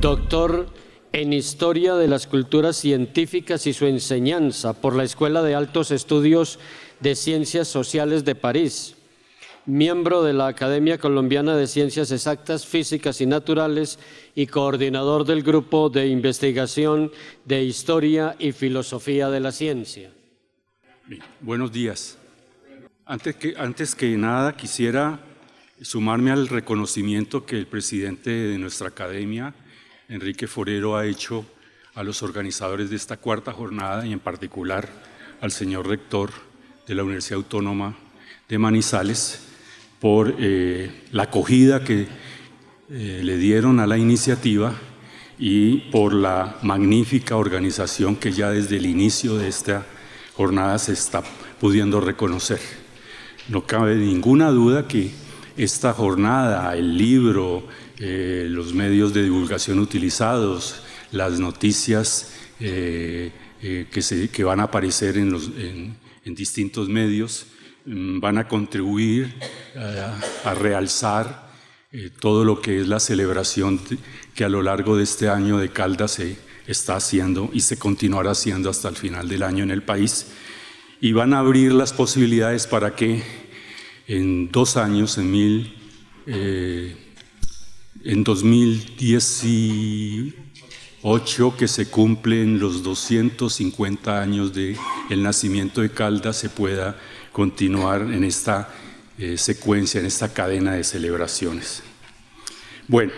Doctor en Historia de las Culturas Científicas y su enseñanza por la Escuela de Altos Estudios de Ciencias Sociales de París, miembro de la Academia Colombiana de Ciencias Exactas, Físicas y Naturales y coordinador del Grupo de Investigación de Historia y Filosofía de la Ciencia. Bien, buenos días. Antes que nada quisiera sumarme al reconocimiento que el presidente de nuestra academia, Enrique Forero, ha hecho a los organizadores de esta cuarta jornada y en particular al señor rector de la Universidad Autónoma de Manizales por la acogida que le dieron a la iniciativa y por la magnífica organización que ya desde el inicio de esta jornada se está pudiendo reconocer. No cabe ninguna duda que esta jornada, el libro, los medios de divulgación utilizados, las noticias que van a aparecer en distintos medios, van a contribuir a realzar todo lo que es la celebración que a lo largo de este año de Caldas se está haciendo y se continuará haciendo hasta el final del año en el país, y van a abrir las posibilidades para que en 2 años, en 2018, que se cumplen los 250 años del nacimiento de Caldas, se pueda continuar en esta secuencia, en esta cadena de celebraciones. Bueno,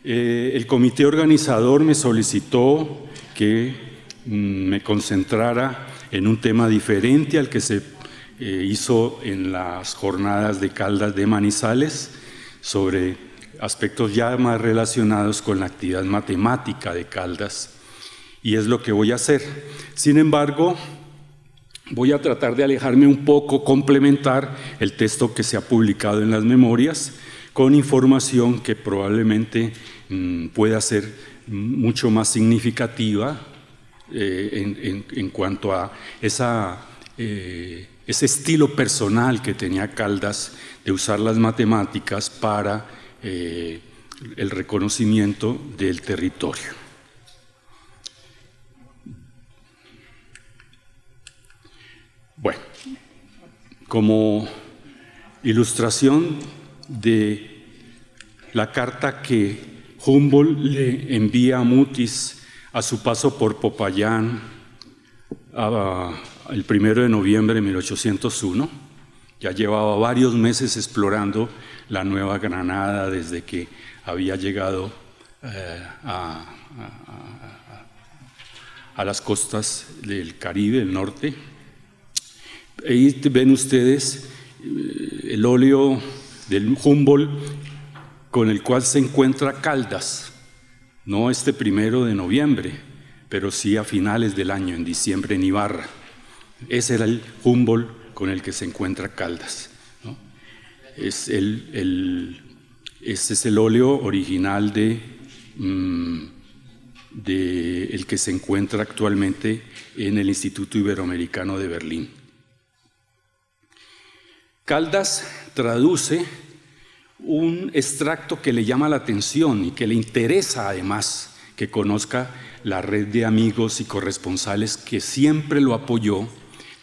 el comité organizador me solicitó que me concentrara en un tema diferente al que se hizo en las jornadas de Caldas de Manizales, sobre aspectos ya más relacionados con la actividad matemática de Caldas, y es lo que voy a hacer. Sin embargo, voy a tratar de alejarme un poco, complementar el texto que se ha publicado en las memorias con información que probablemente pueda ser mucho más significativa en cuanto a ese estilo personal que tenía Caldas de usar las matemáticas para el reconocimiento del territorio. Bueno, como ilustración de la carta que Humboldt le envía a Mutis a su paso por Popayán el 1 de noviembre de 1801, ya llevaba varios meses explorando la Nueva Granada desde que había llegado a las costas del Caribe, del norte. Ahí ven ustedes el óleo del Humboldt con el cual se encuentra Caldas, no este 1 de noviembre, pero sí a finales del año, en diciembre, en Ibarra. Ese era el Humboldt con el que se encuentra Caldas, ¿no? Ese es el óleo original el que se encuentra actualmente en el Instituto Iberoamericano de Berlín. Caldas traduce un extracto que le llama la atención y que le interesa además que conozca la red de amigos y corresponsales que siempre lo apoyó,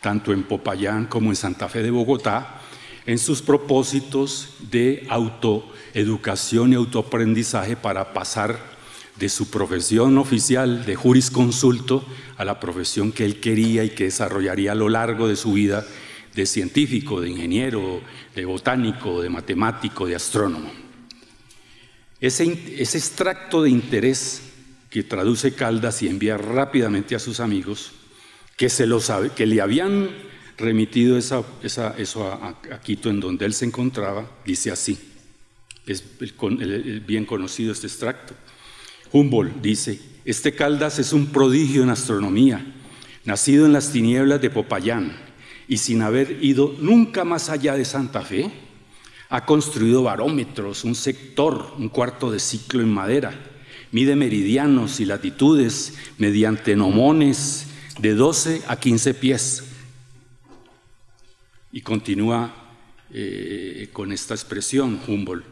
tanto en Popayán como en Santa Fe de Bogotá, en sus propósitos de autoeducación y autoaprendizaje para pasar de su profesión oficial de jurisconsulto a la profesión que él quería y que desarrollaría a lo largo de su vida, de científico, de ingeniero, de botánico, de matemático, de astrónomo. Ese extracto de interés que traduce Caldas y envía rápidamente a sus amigos, que le habían remitido eso a Quito, en donde él se encontraba, dice así, es bien conocido este extracto. Humboldt dice: este Caldas es un prodigio en astronomía, nacido en las tinieblas de Popayán, y sin haber ido nunca más allá de Santa Fe, ha construido barómetros, un sector, un cuarto de ciclo en madera, mide meridianos y latitudes mediante gnomones de 12 a 15 pies. Y continúa con esta expresión Humboldt: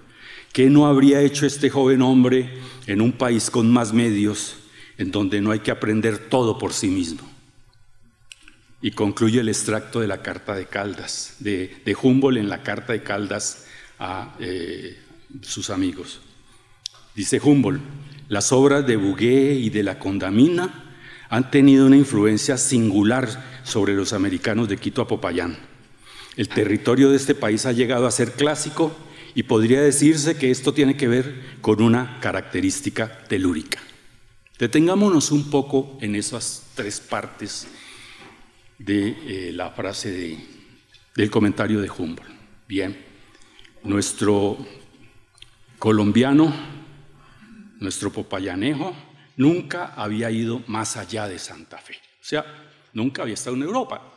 ¿Qué no habría hecho este joven hombre en un país con más medios, en donde no hay que aprender todo por sí mismo? Y concluye el extracto de la carta de Caldas, de Humboldt en la carta de Caldas a sus amigos. Dice Humboldt: las obras de Bouguer y de la Condamina han tenido una influencia singular sobre los americanos de Quito a Popayán. El territorio de este país ha llegado a ser clásico y podría decirse que esto tiene que ver con una característica telúrica. Detengámonos un poco en esas tres partes de la frase del comentario de Humboldt. Bien, nuestro colombiano, nuestro popayanejo, nunca había ido más allá de Santa Fe. O sea, nunca había estado en Europa.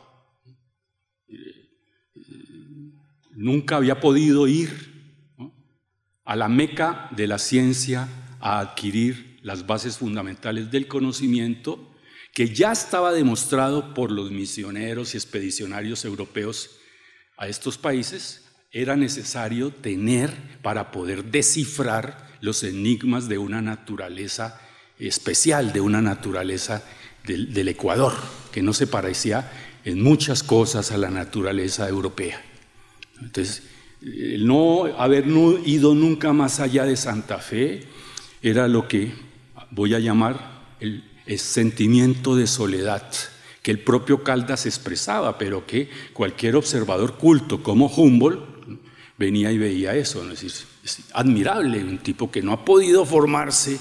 Nunca había podido ir, ¿no?, a la meca de la ciencia a adquirir las bases fundamentales del conocimiento que ya estaba demostrado por los misioneros y expedicionarios europeos a estos países. Era necesario tener para poder descifrar los enigmas de una naturaleza especial, de una naturaleza del Ecuador, que no se parecía en muchas cosas a la naturaleza europea. Entonces, el no haber ido nunca más allá de Santa Fe era lo que voy a llamar el sentimiento de soledad, que el propio Caldas expresaba, pero que cualquier observador culto como Humboldt venía y veía eso, ¿no? Es decir, es admirable un tipo que no ha podido formarse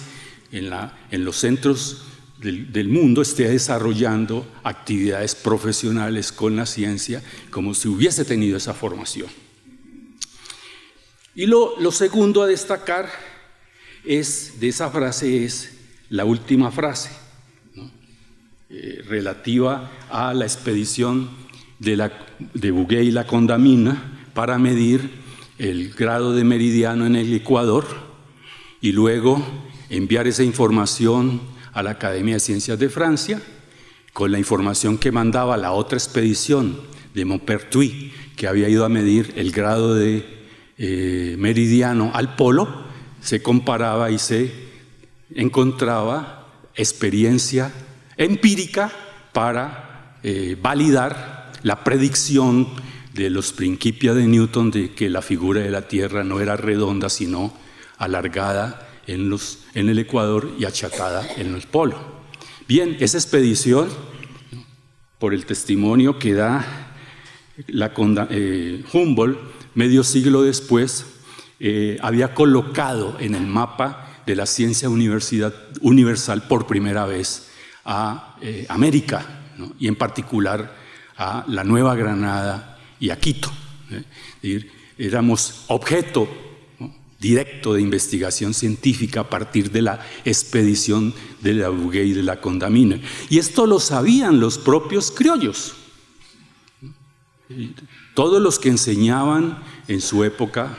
en los centros del mundo, esté desarrollando actividades profesionales con la ciencia como si hubiese tenido esa formación. Y lo segundo a destacar de esa frase es la última frase, ¿no?, relativa a la expedición de Bouguer y la Condamina para medir el grado de meridiano en el Ecuador y luego enviar esa información a la Academia de Ciencias de Francia con la información que mandaba la otra expedición de Maupertuis, que había ido a medir el grado de meridiano al polo. Se comparaba y se encontraba experiencia empírica para validar la predicción de los Principia de Newton de que la figura de la Tierra no era redonda sino alargada en el Ecuador y achatada en el polo. Bien, esa expedición, por el testimonio que da Humboldt, medio siglo después, había colocado en el mapa de la ciencia universal por primera vez a América, ¿no?, y en particular a la Nueva Granada y a Quito. Es decir, éramos objeto, ¿no?, directo de investigación científica a partir de la expedición de la Bouguer y de la Condamina. Y esto lo sabían los propios criollos. Todos los que enseñaban en su época,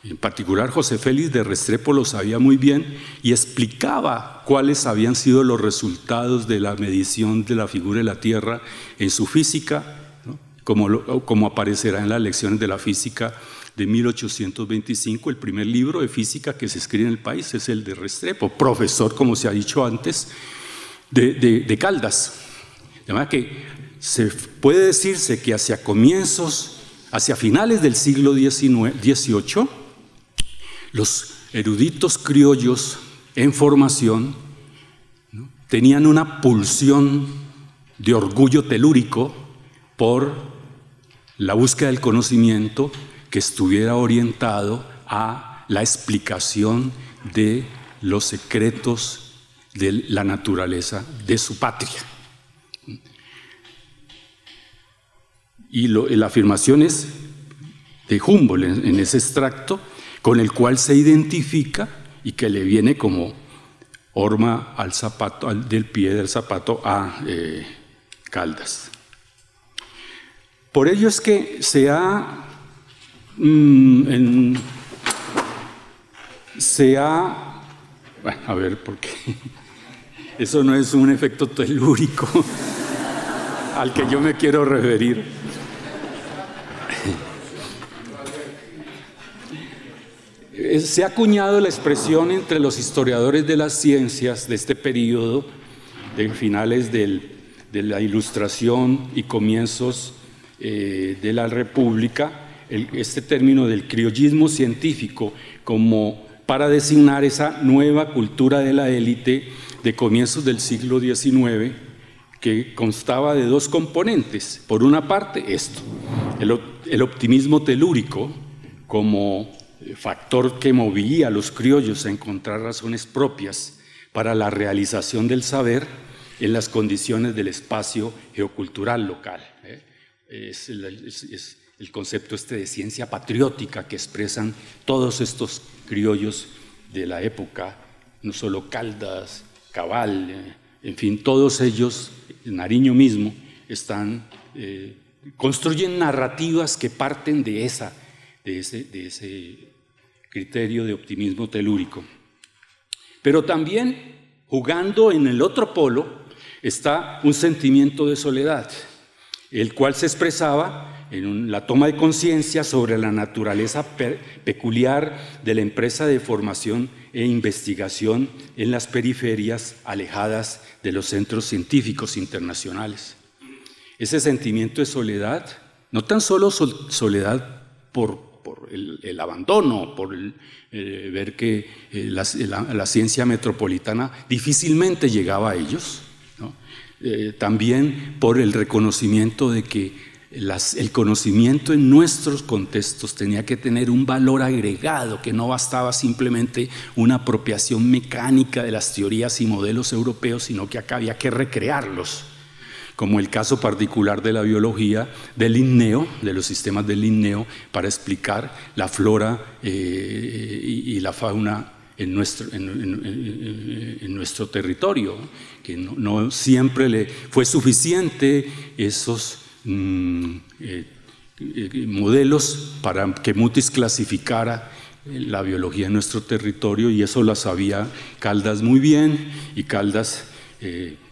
en particular José Félix de Restrepo lo sabía muy bien y explicaba cuáles habían sido los resultados de la medición de la figura de la Tierra en su física, ¿no?, como aparecerá en las lecciones de la física de 1825. El primer libro de física que se escribe en el país es el de Restrepo, profesor, como se ha dicho antes, de Caldas. De manera que se puede decirse que hacia finales del siglo XVIII, los eruditos criollos en formación, ¿no?, tenían una pulsión de orgullo telúrico por la búsqueda del conocimiento que estuviera orientado a la explicación de los secretos de la naturaleza de su patria. Y la afirmación es de Humboldt en ese extracto, con el cual se identifica y que le viene como horma al zapato, del pie del zapato a Caldas. Por ello es que se ha bueno, a ver, porque eso no es un efecto telúrico al que yo me quiero referir. Se ha acuñado la expresión entre los historiadores de las ciencias de este periodo, de finales de la Ilustración y comienzos de la República, este término del criollismo científico, como para designar esa nueva cultura de la élite de comienzos del siglo XIX, que constaba de dos componentes. Por una parte, esto, el optimismo telúrico como factor que movía a los criollos a encontrar razones propias para la realización del saber en las condiciones del espacio geocultural local. Es el concepto de ciencia patriótica que expresan todos estos criollos de la época, no solo Caldas, Cabal, en fin, todos ellos, Nariño mismo, construyen narrativas que parten de ese criterio de optimismo telúrico. Pero también, jugando en el otro polo, está un sentimiento de soledad, el cual se expresaba en la toma de conciencia sobre la naturaleza peculiar de la empresa de formación e investigación en las periferias alejadas de los centros científicos internacionales. Ese sentimiento de soledad, no tan solo soledad por el abandono, por ver que la ciencia metropolitana difícilmente llegaba a ellos, ¿no? También por el reconocimiento de que el conocimiento en nuestros contextos tenía que tener un valor agregado, que no bastaba simplemente una apropiación mecánica de las teorías y modelos europeos, sino que acá había que recrearlos, como el caso particular de la biología del Linneo, de los sistemas del Linneo, para explicar la flora y la fauna en nuestro territorio, que no siempre le fue suficiente esos modelos para que Mutis clasificara la biología en nuestro territorio, y eso lo sabía Caldas muy bien, y Caldas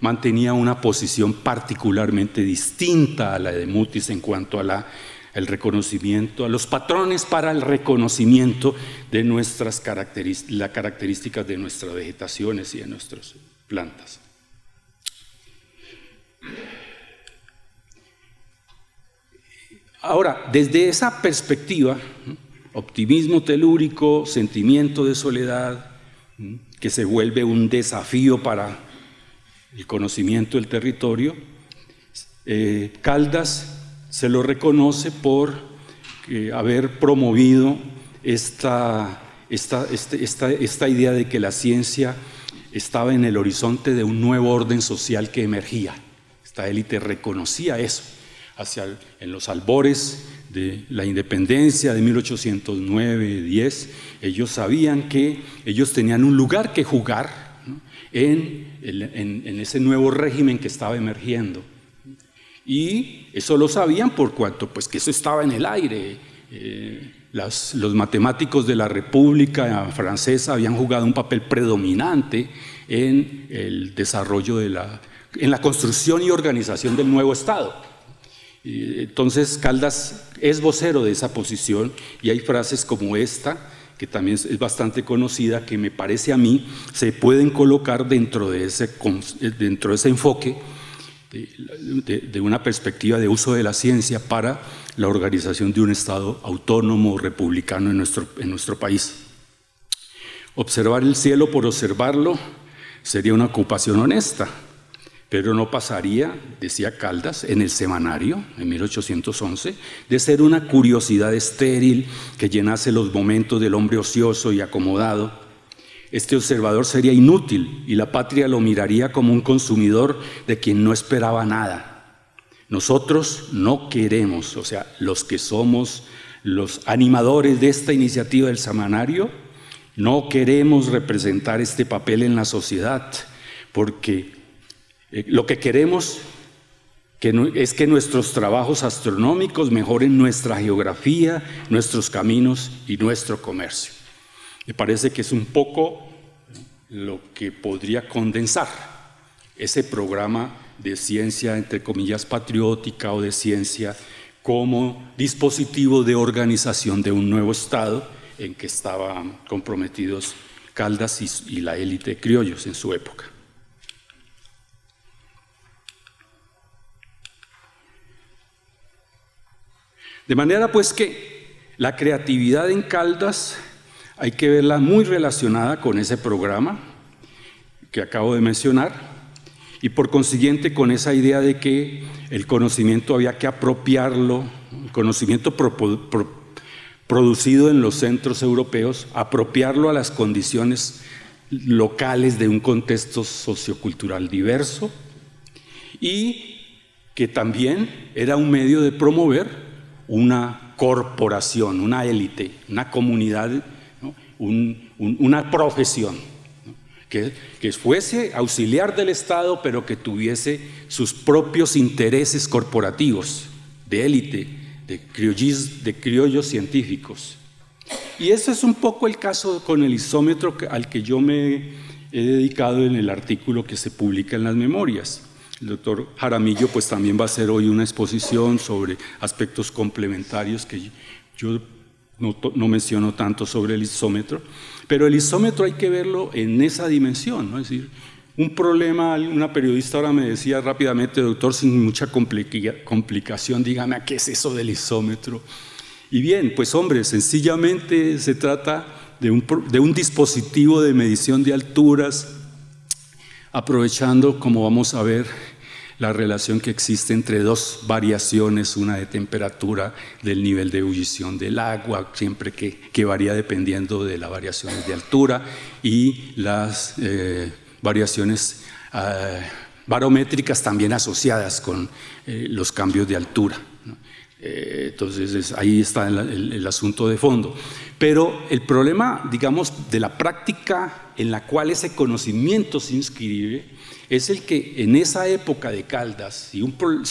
mantenía una posición particularmente distinta a la de Mutis en cuanto a el reconocimiento, a los patrones para el reconocimiento de las características de nuestras vegetaciones y de nuestras plantas. Ahora, desde esa perspectiva, optimismo telúrico, sentimiento de soledad, que se vuelve un desafío para el conocimiento del territorio, Caldas se lo reconoce por haber promovido esta idea de que la ciencia estaba en el horizonte de un nuevo orden social que emergía. Esta élite reconocía eso. En los albores de la independencia de 1809-10, ellos sabían que ellos tenían un lugar que jugar, ¿no?, en ese nuevo régimen que estaba emergiendo. Y eso lo sabían por cuanto, pues, que eso estaba en el aire. Los matemáticos de la República Francesa habían jugado un papel predominante en el desarrollo en la construcción y organización del nuevo Estado. Entonces Caldas es vocero de esa posición, y hay frases como esta, que también es bastante conocida, que me parece a mí se pueden colocar dentro de ese enfoque de una perspectiva de uso de la ciencia para la organización de un Estado autónomo republicano en nuestro país. Observar el cielo por observarlo sería una ocupación honesta, pero no pasaría, decía Caldas en el Semanario, en 1811, de ser una curiosidad estéril que llenase los momentos del hombre ocioso y acomodado. Este observador sería inútil y la patria lo miraría como un consumidor de quien no esperaba nada. Nosotros no queremos, o sea, los que somos los animadores de esta iniciativa del Semanario, no queremos representar este papel en la sociedad, porque lo que queremos es que nuestros trabajos astronómicos mejoren nuestra geografía, nuestros caminos y nuestro comercio. Me parece que es un poco lo que podría condensar ese programa de ciencia, entre comillas, patriótica, o de ciencia como dispositivo de organización de un nuevo Estado en que estaban comprometidos Caldas y la élite de criollos en su época. De manera pues que la creatividad en Caldas hay que verla muy relacionada con ese programa que acabo de mencionar y por consiguiente con esa idea de que el conocimiento había que apropiarlo, el conocimiento producido en los centros europeos, apropiarlo a las condiciones locales de un contexto sociocultural diverso y que también era un medio de promover una corporación, una élite, una comunidad, ¿no? Una profesión, ¿no? que fuese auxiliar del Estado, pero que tuviese sus propios intereses corporativos, de élite, de criollos científicos. Y ese es un poco el caso con el isómetro al que yo me he dedicado en el artículo que se publica en las memorias. El doctor Jaramillo pues también va a hacer hoy una exposición sobre aspectos complementarios que yo no menciono tanto sobre el isómetro, pero el isómetro hay que verlo en esa dimensión, ¿no? Es decir, un problema, una periodista ahora me decía rápidamente, doctor, sin mucha complicación, dígame, ¿qué es eso del isómetro? Y bien, pues hombre, sencillamente se trata de un dispositivo de medición de alturas, aprovechando, como vamos a ver, la relación que existe entre dos variaciones, una de temperatura del nivel de ebullición del agua, siempre que varía dependiendo de las variaciones de altura, y las variaciones barométricas también asociadas con los cambios de altura, ¿no? Entonces ahí está el asunto de fondo. Pero el problema, digamos, de la práctica en la cual ese conocimiento se inscribe es el que en esa época de Caldas, si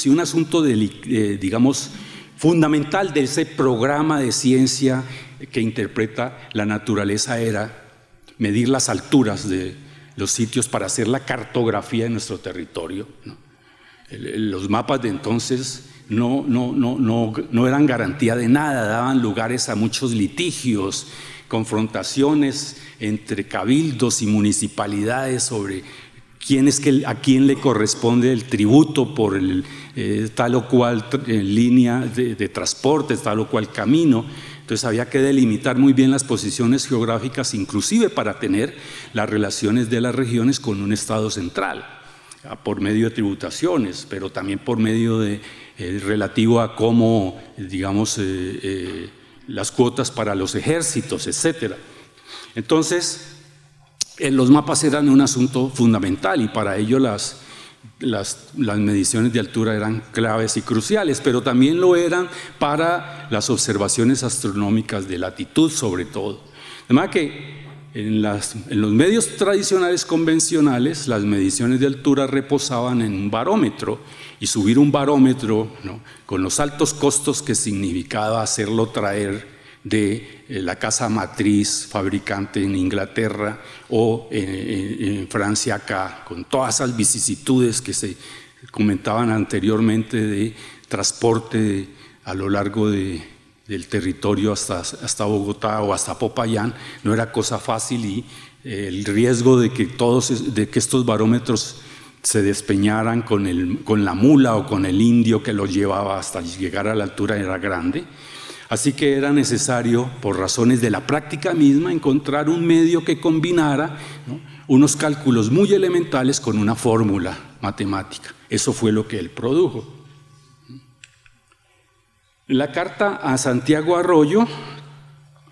un asunto digamos, fundamental de ese programa de ciencia que interpreta la naturaleza era medir las alturas de los sitios para hacer la cartografía de nuestro territorio, ¿no? Los mapas de entonces no eran garantía de nada, daban lugares a muchos litigios, confrontaciones entre cabildos y municipalidades sobre a quién le corresponde el tributo por tal o cual línea de transporte, tal o cual camino. Entonces había que delimitar muy bien las posiciones geográficas, inclusive para tener las relaciones de las regiones con un Estado central, por medio de tributaciones, pero también por medio de relativo a cómo, digamos, las cuotas para los ejércitos, etc. Entonces, los mapas eran un asunto fundamental y para ello las mediciones de altura eran claves y cruciales, pero también lo eran para las observaciones astronómicas de latitud sobre todo. De manera que en los medios tradicionales convencionales las mediciones de altura reposaban en un barómetro y subir un barómetro, ¿no?, con los altos costos que significaba hacerlo traer de la casa matriz fabricante en Inglaterra o en Francia acá, con todas esas vicisitudes que se comentaban anteriormente de transporte a lo largo del territorio hasta Bogotá o hasta Popayán, no era cosa fácil y el riesgo de que estos barómetros se despeñaran con la mula o con el indio que los llevaba hasta llegar a la altura era grande. Así que era necesario, por razones de la práctica misma, encontrar un medio que combinara, ¿no?, unos cálculos muy elementales con una fórmula matemática. Eso fue lo que él produjo. La carta a Santiago Arroyo,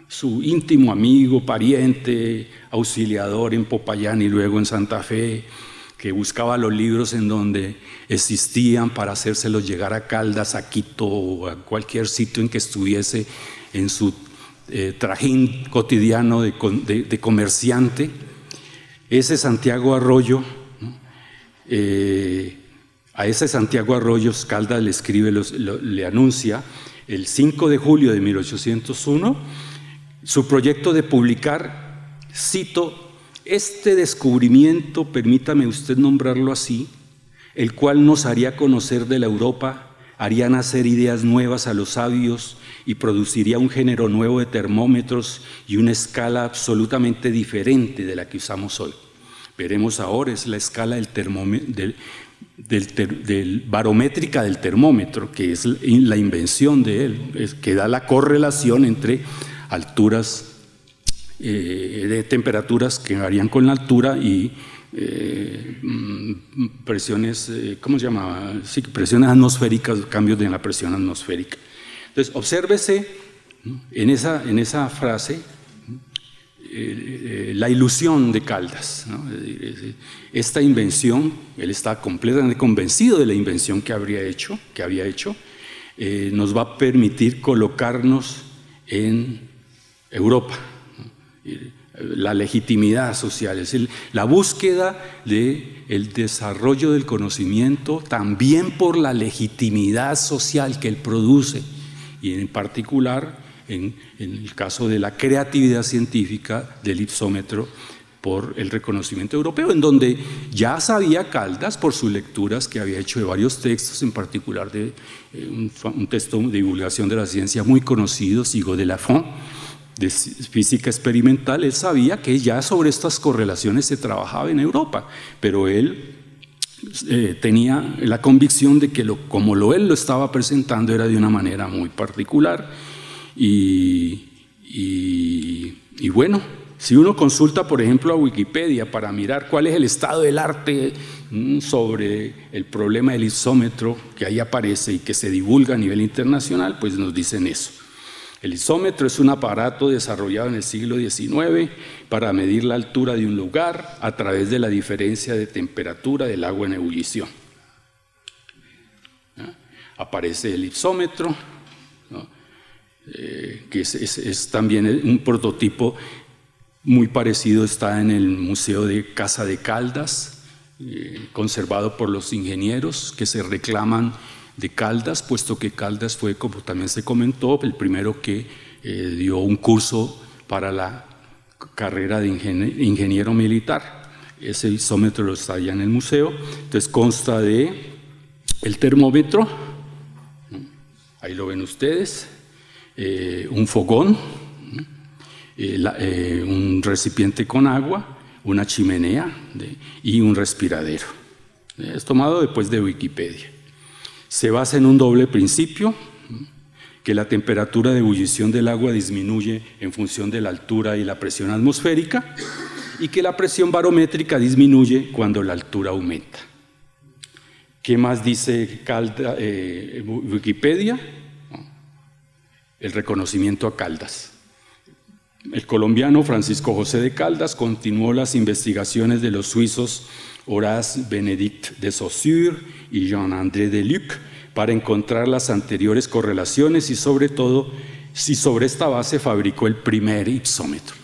su íntimo amigo, pariente, auxiliador en Popayán y luego en Santa Fe, que buscaba los libros en donde existían para hacérselos llegar a Caldas, a Quito o a cualquier sitio en que estuviese en su trajín cotidiano de comerciante. Ese Santiago Arroyo, ¿no?, a ese Santiago Arroyo Caldas le escribe, le anuncia el 5 de julio de 1801 su proyecto de publicar, cito, este descubrimiento, permítame usted nombrarlo así, el cual nos haría conocer de la Europa haría nacer ideas nuevas a los sabios y produciría un género nuevo de termómetros y una escala absolutamente diferente de la que usamos hoy. Veremos ahora, es la escala del barométrica del termómetro, que es la invención de él, que da la correlación entre alturas de temperaturas que varían con la altura y presiones, ¿cómo se llamaba? Sí, presiones atmosféricas, cambios en la presión atmosférica. Entonces, obsérvese en esa frase la ilusión de Caldas, ¿no? Esta invención, él está completamente convencido de la invención que había hecho, nos va a permitir colocarnos en Europa, ¿no? La legitimidad social, es decir, la búsqueda del desarrollo del conocimiento también por la legitimidad social que él produce, y en particular en el caso de la creatividad científica del ipsómetro por el reconocimiento europeo, en donde ya sabía Caldas por sus lecturas que había hecho de varios textos, en particular de un texto de divulgación de la ciencia muy conocido, Sigo de Lafont, de física experimental. Él sabía que ya sobre estas correlaciones se trabajaba en Europa, pero él tenía la convicción de que como él lo estaba presentando era de una manera muy particular. Y bueno, si uno consulta, por ejemplo, a Wikipedia para mirar cuál es el estado del arte sobre el problema del ipsómetro que ahí aparece y que se divulga a nivel internacional, pues nos dicen eso. El ipsómetro es un aparato desarrollado en el siglo XIX para medir la altura de un lugar a través de la diferencia de temperatura del agua en ebullición. Aparece el ipsómetro, ¿no? Que es también un prototipo muy parecido, está en el Museo de Casa de Caldas, conservado por los ingenieros que se reclaman de Caldas, puesto que Caldas fue, como también se comentó, el primero que dio un curso para la carrera de ingeniero militar. Ese ipsómetro está allá en el museo. Entonces consta de el termómetro, ahí lo ven ustedes, un fogón, un recipiente con agua, una chimenea y un respiradero. Es tomado después de Wikipedia. Se basa en un doble principio, que la temperatura de ebullición del agua disminuye en función de la altura y la presión atmosférica, y que la presión barométrica disminuye cuando la altura aumenta. ¿Qué más dice Wikipedia? El reconocimiento a Caldas. El colombiano Francisco José de Caldas continuó las investigaciones de los suizos Horace Benedict de Saussure y Jean-André Deluc para encontrar las anteriores correlaciones y sobre todo si sobre esta base fabricó el primer ipsómetro.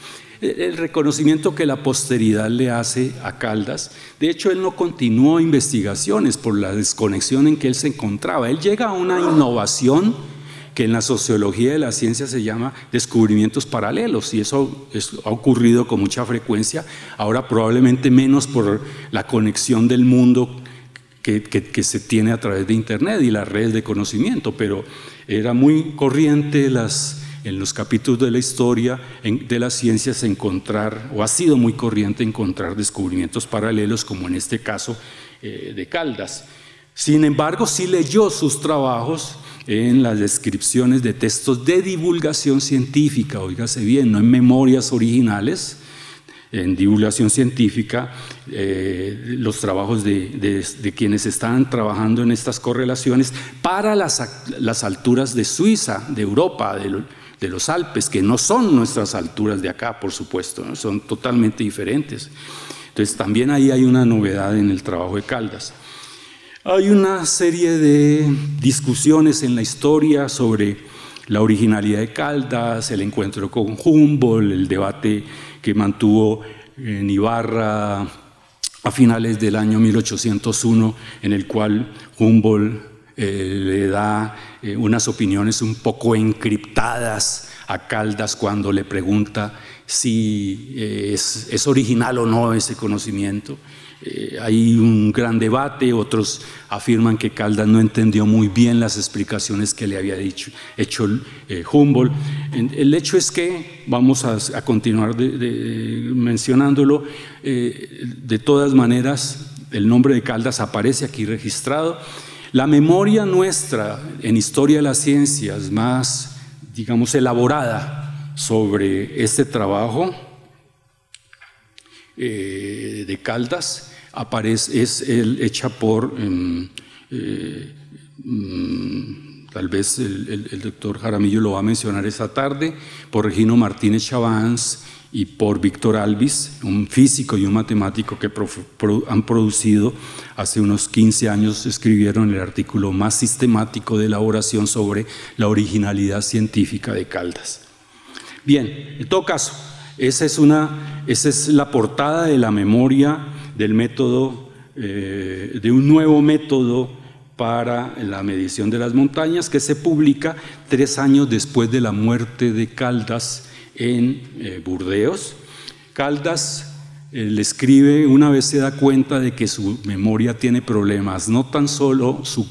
El reconocimiento que la posteridad le hace a Caldas, de hecho él no continuó investigaciones por la desconexión en que él se encontraba. Él llega a una innovación que en la sociología de la ciencia se llama descubrimientos paralelos, y eso ha ocurrido con mucha frecuencia, ahora probablemente menos por la conexión del mundo que se tiene a través de Internet y las redes de conocimiento, pero era muy corriente en los capítulos de la historia de las ciencias encontrar, o ha sido muy corriente encontrar descubrimientos paralelos, como en este caso de Caldas. Sin embargo, sí leyó sus trabajos en las descripciones de textos de divulgación científica, óigase bien, no en memorias originales, en divulgación científica, los trabajos de quienes estaban trabajando en estas correlaciones para las alturas de Suiza, de Europa, de los Alpes, que no son nuestras alturas de acá, por supuesto, ¿no? Son totalmente diferentes. Entonces también ahí hay una novedad en el trabajo de Caldas. Hay una serie de discusiones en la historia sobre la originalidad de Caldas, el encuentro con Humboldt, el debate que mantuvo en Ibarra a finales del año 1801, en el cual Humboldt le da unas opiniones un poco encriptadas a Caldas cuando le pregunta si es original o no ese conocimiento. Hay un gran debate, otros afirman que Caldas no entendió muy bien las explicaciones que le había hecho Humboldt. El hecho es que, vamos a continuar mencionándolo, de todas maneras el nombre de Caldas aparece aquí registrado. La memoria nuestra en historia de las ciencias más, digamos, elaborada sobre este trabajo de Caldas es hecha por, tal vez el doctor Jaramillo lo va a mencionar esta tarde, por Regino Martínez Chavans y por Víctor Alvis, un físico y un matemático que han producido hace unos 15 años, escribieron el artículo más sistemático de elaboración sobre la originalidad científica de Caldas. Bien, en todo caso, esa es la portada de la memoria del método, de un nuevo método para la medición de las montañas que se publica 3 años después de la muerte de Caldas en Burdeos. Caldas le escribe una vez se da cuenta de que su memoria tiene problemas, no tan solo su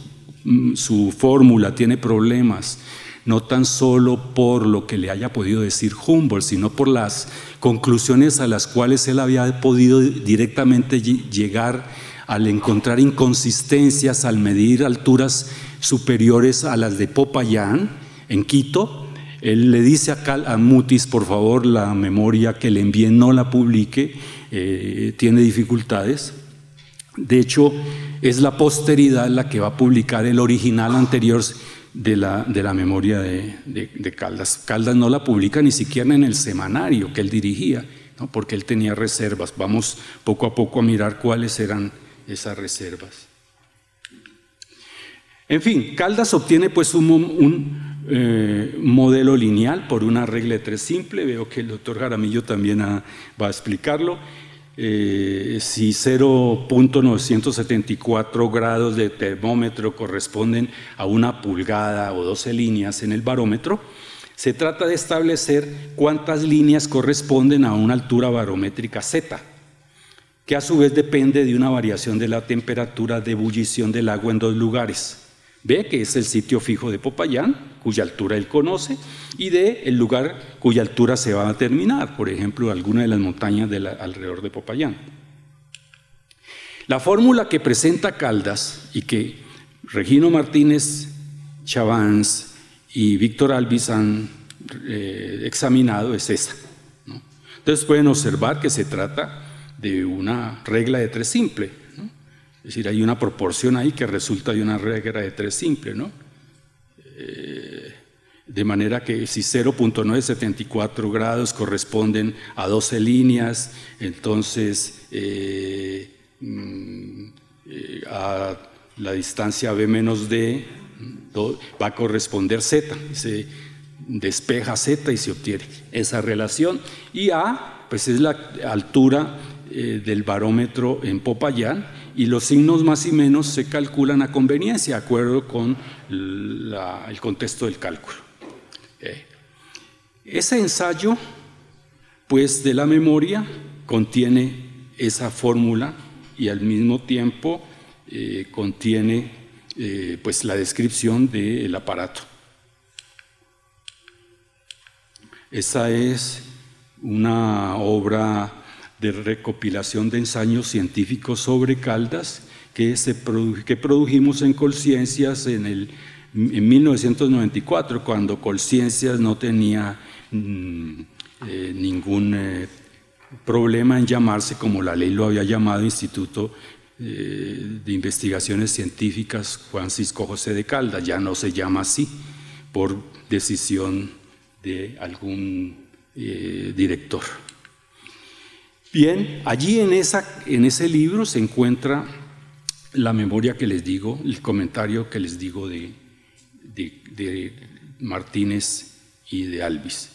fórmula tiene problemas, no tan solo por lo que le haya podido decir Humboldt, sino por las conclusiones a las cuales él había podido directamente llegar al encontrar inconsistencias, al medir alturas superiores a las de Popayán en Quito. Él le dice a Mutis, por favor, la memoria que le envíe no la publique, tiene dificultades. De hecho, es la posteridad la que va a publicar el original anterior de la memoria de Caldas. Caldas no la publica ni siquiera en el semanario que él dirigía, ¿no? Porque él tenía reservas. Vamos poco a poco a mirar cuáles eran esas reservas. En fin, Caldas obtiene pues un modelo lineal por una regla de 3 simple. Veo que el doctor Jaramillo también va a explicarlo. Si 0.974 grados de termómetro corresponden a 1 pulgada o 12 líneas en el barómetro, se trata de establecer cuántas líneas corresponden a una altura barométrica Z, que a su vez depende de una variación de la temperatura de ebullición del agua en 2 lugares. B, que es el sitio fijo de Popayán, cuya altura él conoce, y D, el lugar cuya altura se va a determinar, por ejemplo, alguna de las montañas alrededor de Popayán. La fórmula que presenta Caldas y que Regino Martínez Chavans y Víctor Alvis han examinado es esa, ¿no? Entonces pueden observar que se trata de una regla de 3 simple, ¿no? Es decir, hay una proporción ahí que resulta de una regla de 3 simple, ¿no? De manera que si 0.974 grados corresponden a 12 líneas, entonces a la distancia B menos D va a corresponder Z, se despeja Z y se obtiene esa relación, y A pues es la altura del barómetro en Popayán, y los signos más y menos se calculan a conveniencia, de acuerdo con el contexto del cálculo. Ese ensayo, pues, de la memoria contiene esa fórmula y al mismo tiempo contiene pues, la descripción del aparato. Esa es una obra de recopilación de ensayos científicos sobre Caldas que produjimos en Colciencias en 1994, cuando Colciencias no tenía ningún problema en llamarse, como la ley lo había llamado, Instituto de Investigaciones Científicas Francisco José de Caldas. Ya no se llama así por decisión de algún director. Bien, allí en ese libro se encuentra la memoria que les digo, el comentario que les digo de Martínez y de Alvis.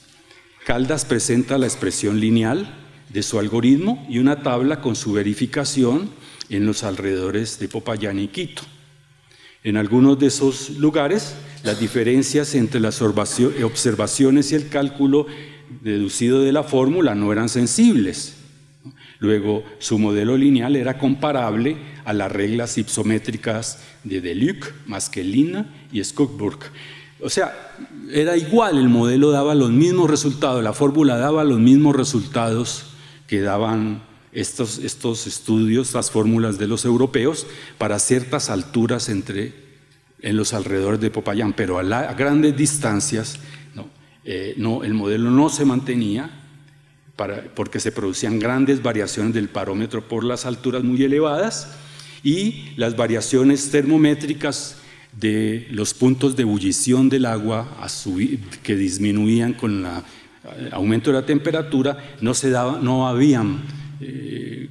Caldas presenta la expresión lineal de su algoritmo y una tabla con su verificación en los alrededores de Popayán y Quito. En algunos de esos lugares, las diferencias entre las observaciones y el cálculo deducido de la fórmula no eran sensibles. Luego, su modelo lineal era comparable a las reglas ipsométricas de Deluc, Maskelyne y Skugburg. O sea, era igual, el modelo daba los mismos resultados, la fórmula daba los mismos resultados que daban estos estudios, estas fórmulas de los europeos para ciertas alturas en los alrededores de Popayán, pero a grandes distancias el modelo no se mantenía porque se producían grandes variaciones del parómetro por las alturas muy elevadas y las variaciones termométricas de los puntos de ebullición del agua que disminuían con el aumento de la temperatura, no habían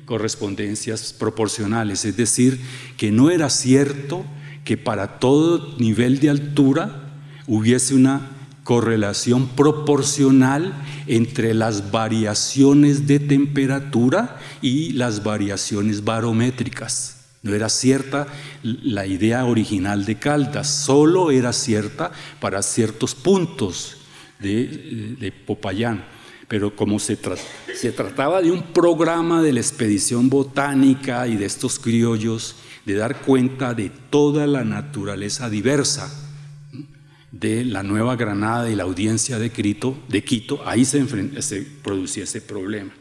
correspondencias proporcionales, es decir, que no era cierto que para todo nivel de altura hubiese una correlación proporcional entre las variaciones de temperatura y las variaciones barométricas. No era cierta la idea original de Caldas, solo era cierta para ciertos puntos de Popayán. Pero como se trataba de un programa de la expedición botánica y de estos criollos, de dar cuenta de toda la naturaleza diversa de la Nueva Granada y la audiencia de Quito, ahí se producía ese problema.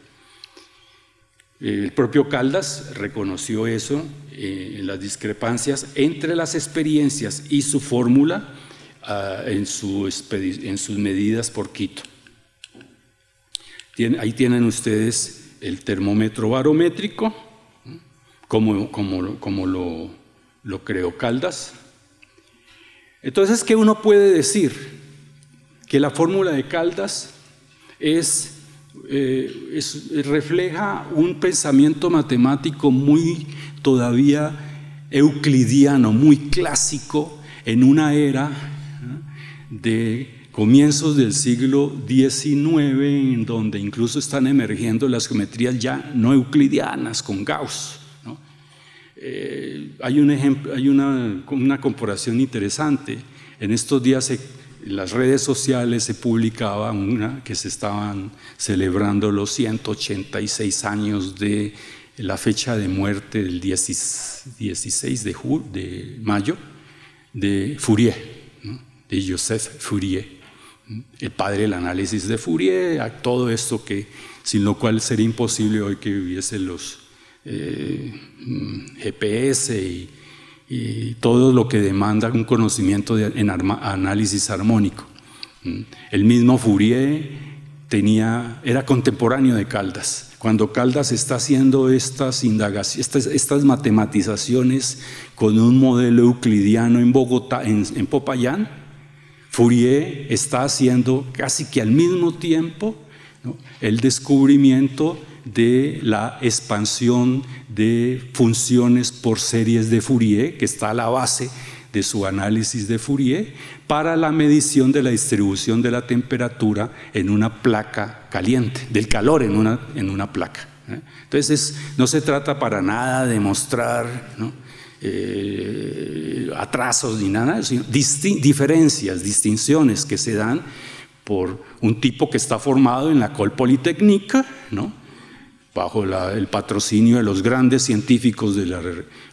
El propio Caldas reconoció eso, las discrepancias entre las experiencias y su fórmula en sus medidas por Quito. Ahí tienen ustedes el termómetro barométrico, como lo creó Caldas. Entonces, ¿qué uno puede decir? Que la fórmula de Caldas refleja un pensamiento matemático muy todavía euclidiano, muy clásico, en una era de comienzos del siglo XIX, en donde incluso están emergiendo las geometrías ya no euclidianas con Gauss. Hay un ejemplo, hay una comparación interesante. En estos días en las redes sociales se publicaba que se estaban celebrando los 186 años de la fecha de muerte del 16 de mayo de Fourier, de Joseph Fourier, el padre del análisis de Fourier, a todo esto sin lo cual sería imposible hoy que hubiese los GPS y todo lo que demanda un conocimiento en análisis armónico. El mismo Fourier era contemporáneo de Caldas. Cuando Caldas está haciendo estas matematizaciones con un modelo euclidiano en Bogotá, en Popayán, Fourier está haciendo casi que al mismo tiempo, ¿no?, el descubrimiento de la expansión de funciones por series de Fourier, que está a la base de su análisis de Fourier, para la medición de la distribución de la temperatura en una placa caliente, del calor en una placa. Entonces, no se trata para nada de mostrar, ¿no?, atrasos ni nada, sino diferencias, distinciones que se dan por un tipo que está formado en la École Polytechnique, ¿no?, bajo el patrocinio de los grandes científicos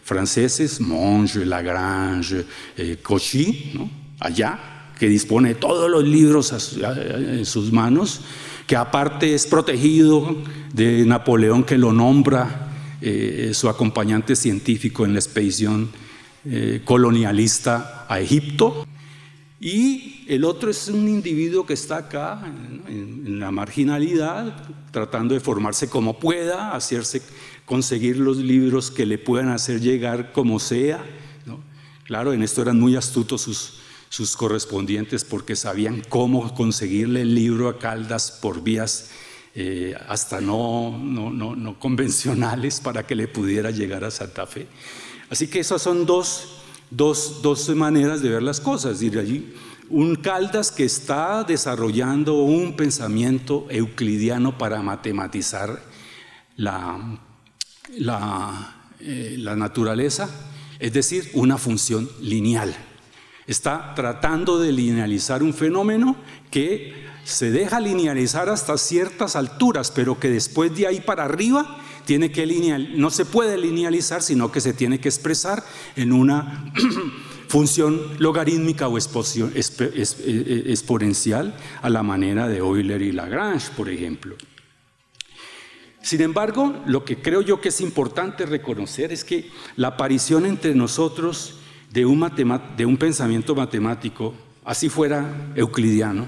franceses, Monge, Lagrange, Cauchy, ¿no?, allá, que dispone de todos los libros en sus manos, que aparte es protegido de Napoleón, que lo nombra su acompañante científico en la expedición colonialista a Egipto. Y el otro es un individuo que está acá en la marginalidad, tratando de formarse como pueda, conseguir los libros que le puedan hacer llegar como sea, ¿no? Claro, en esto eran muy astutos sus correspondientes, porque sabían cómo conseguirle el libro a Caldas por vías hasta no convencionales para que le pudiera llegar a Santa Fe. Así que esas son dos maneras de ver las cosas. Es decir, allí un Caldas que está desarrollando un pensamiento euclidiano para matematizar la naturaleza, es decir, una función lineal. Está tratando de linealizar un fenómeno que se deja linealizar hasta ciertas alturas, pero que después de ahí para arriba no se puede linealizar, sino que se tiene que expresar en una función logarítmica o exponencial a la manera de Euler y Lagrange, por ejemplo. Sin embargo, lo que creo yo que es importante reconocer es que la aparición entre nosotros de un pensamiento matemático, así fuera euclidiano,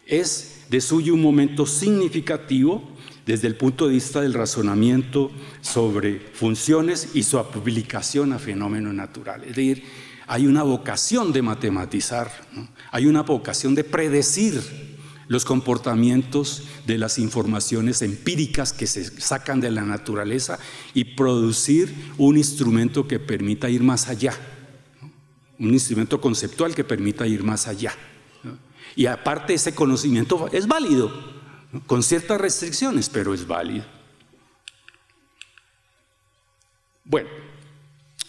es de suyo un momento significativo desde el punto de vista del razonamiento sobre funciones y su aplicación a fenómenos naturales. Es decir, hay una vocación de matematizar, ¿no? Hay una vocación de predecir los comportamientos de las informaciones empíricas que se sacan de la naturaleza y producir un instrumento que permita ir más allá, ¿no? Un instrumento conceptual que permita ir más allá, ¿no? Y aparte ese conocimiento es válido, ¿no? Con ciertas restricciones, pero es válido. Bueno,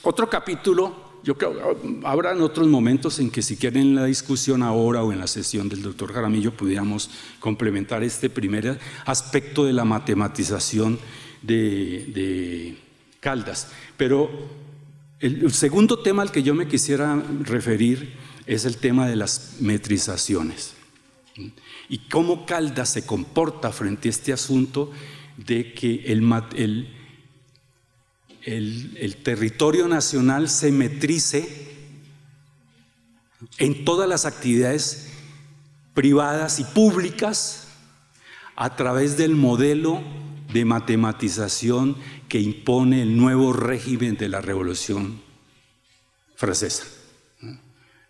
otro capítulo. Yo creo que habrán otros momentos en que si quieren en la discusión ahora o en la sesión del doctor Jaramillo pudiéramos complementar este primer aspecto de la matematización de Caldas. Pero el segundo tema al que yo me quisiera referir es el tema de las metrizaciones. Y cómo Caldas se comporta frente a este asunto de que el territorio nacional se metrice en todas las actividades privadas y públicas a través del modelo de matematización que impone el nuevo régimen de la Revolución Francesa.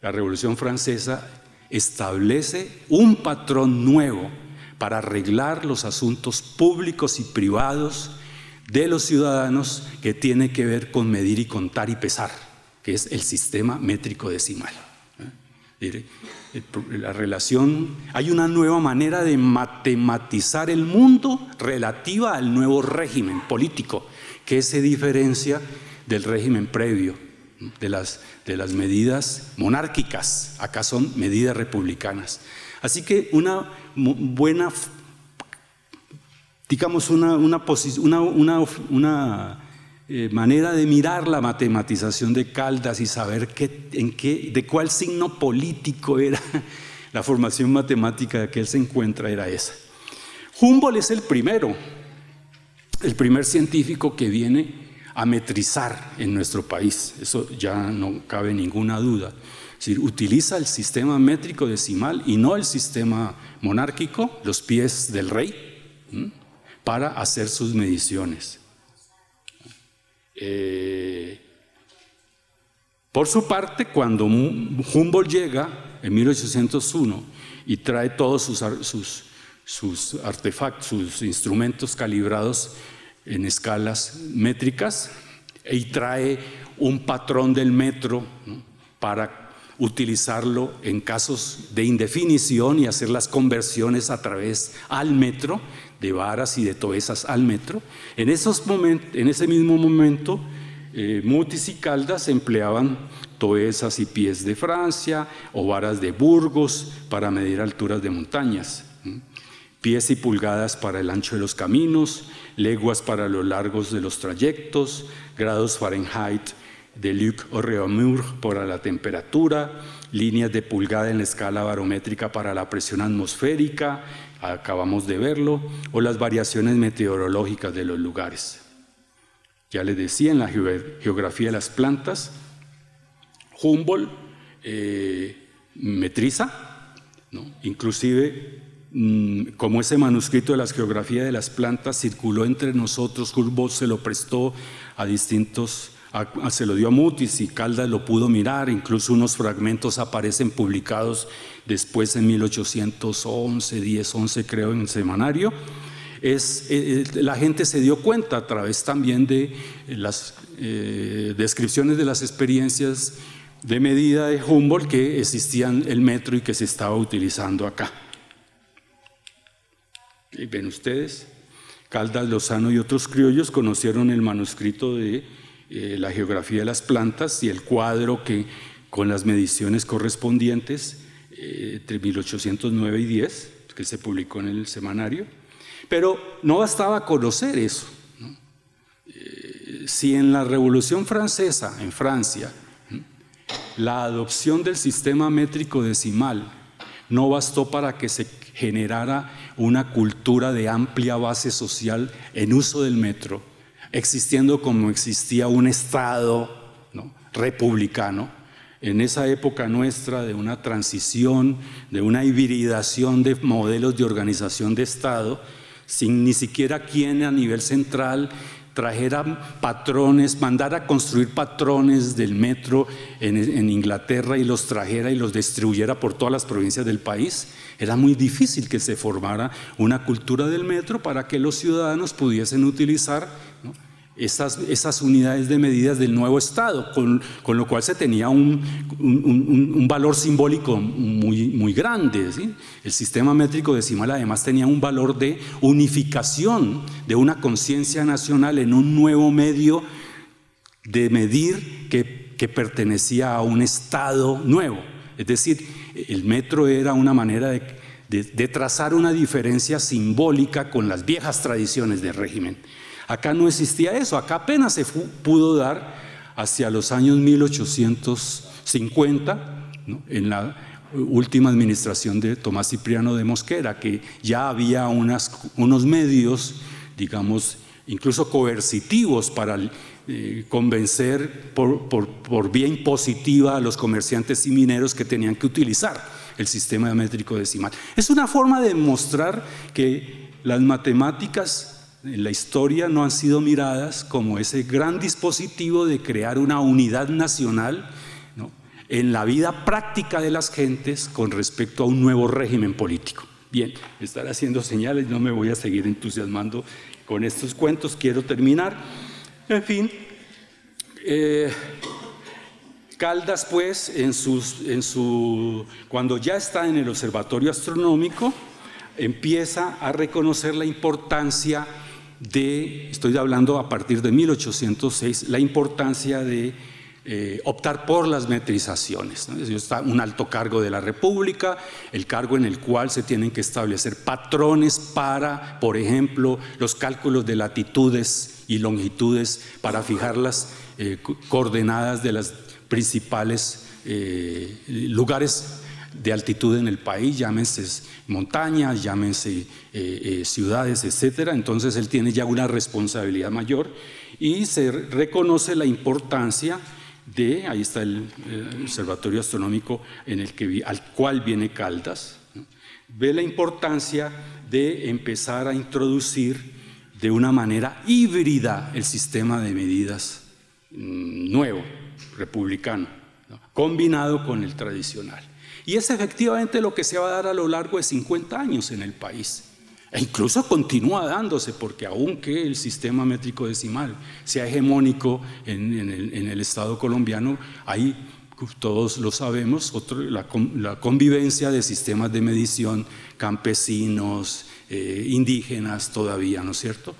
La Revolución Francesa establece un patrón nuevo para arreglar los asuntos públicos y privados de los ciudadanos, que tiene que ver con medir y contar y pesar, que es el sistema métrico decimal. La relación, hay una nueva manera de matematizar el mundo relativa al nuevo régimen político, que se diferencia del régimen previo, de las medidas monárquicas. Acá son medidas republicanas. Así que una buena, digamos, una manera de mirar la matematización de Caldas y saber de cuál signo político era la formación matemática que él se encuentra era esa. Humboldt es el primer científico que viene a metrizar en nuestro país. Eso ya no cabe ninguna duda. Es decir, utiliza el sistema métrico decimal y no el sistema monárquico, los pies del rey, para hacer sus mediciones. Por su parte, cuando Humboldt llega en 1801 y trae todos sus artefactos, sus instrumentos calibrados en escalas métricas, y trae un patrón del metro, ¿no?, para utilizarlo en casos de indefinición y hacer las conversiones a través al metro, de varas y de toesas al metro. En ese mismo momento, Mutis y Caldas empleaban toesas y pies de Francia o varas de Burgos para medir alturas de montañas, pies y pulgadas para el ancho de los caminos, leguas para los largos de los trayectos, grados Fahrenheit de Luc o Réaumur para la temperatura, líneas de pulgada en la escala barométrica para la presión atmosférica, acabamos de verlo, o las variaciones meteorológicas de los lugares. Ya les decía, en la geografía de las plantas, Humboldt metriza, ¿no? Inclusive, como ese manuscrito de la geografía de las plantas circuló entre nosotros, Humboldt se lo prestó a distintos, se lo dio a Mutis y Caldas lo pudo mirar, incluso unos fragmentos aparecen publicados después en 1811, 10, 11 creo, en el semanario. La gente se dio cuenta a través también de las descripciones de las experiencias de medida de Humboldt que existían el metro y que se estaba utilizando acá. Y ven ustedes, Caldas, Lozano y otros criollos conocieron el manuscrito de la geografía de las plantas y el cuadro que con las mediciones correspondientes entre 1809 y 10, que se publicó en el semanario. Pero no bastaba conocer eso, ¿no? Si en la Revolución Francesa, en Francia, la adopción del sistema métrico decimal no bastó para que se generara una cultura de amplia base social en uso del metro, existiendo como existía un Estado, ¿no?, republicano, en esa época nuestra de una transición, de una hibridación de modelos de organización de Estado, sin ni siquiera quien a nivel central trajera patrones, mandara construir patrones del metro en Inglaterra y los trajera y los distribuyera por todas las provincias del país. Era muy difícil que se formara una cultura del metro para que los ciudadanos pudiesen utilizar, ¿no?, esas unidades de medidas del nuevo Estado, con lo cual se tenía un valor simbólico muy grande, ¿sí? El sistema métrico decimal además tenía un valor de unificación de una conciencia nacional en un nuevo medio de medir que pertenecía a un Estado nuevo. Es decir, el metro era una manera de trazar una diferencia simbólica con las viejas tradiciones del régimen. Acá no existía eso, acá apenas se pudo dar hacia los años 1850, ¿no?, en la última administración de Tomás Cipriano de Mosquera, que ya había unos medios, digamos, incluso coercitivos para convencer por vía impositiva a los comerciantes y mineros que tenían que utilizar el sistema métrico decimal. Es una forma de mostrar que las matemáticas en la historia no han sido miradas como ese gran dispositivo de crear una unidad nacional, ¿no?, en la vida práctica de las gentes con respecto a un nuevo régimen político. Bien, estar haciendo señales, no me voy a seguir entusiasmando con estos cuentos, quiero terminar. En fin, Caldas, pues, cuando ya está en el observatorio astronómico, empieza a reconocer la importancia estoy hablando a partir de 1806, la importancia de optar por las metrizaciones, ¿no? Está un alto cargo de la República, el cargo en el cual se tienen que establecer patrones para, por ejemplo, los cálculos de latitudes y longitudes para fijar las coordenadas de las principales lugares de altitud en el país, llámense montañas, llámense ciudades, etcétera. Entonces él tiene ya una responsabilidad mayor y se reconoce la importancia ahí está el observatorio astronómico al cual viene Caldas, ¿no?, ve la importancia de empezar a introducir de una manera híbrida el sistema de medidas nuevo, republicano, ¿no?, combinado con el tradicional. Y es efectivamente lo que se va a dar a lo largo de 50 años en el país. E incluso continúa dándose, porque aunque el sistema métrico decimal sea hegemónico en el Estado colombiano, hay, todos lo sabemos, la convivencia de sistemas de medición campesinos, indígenas todavía, ¿no es cierto?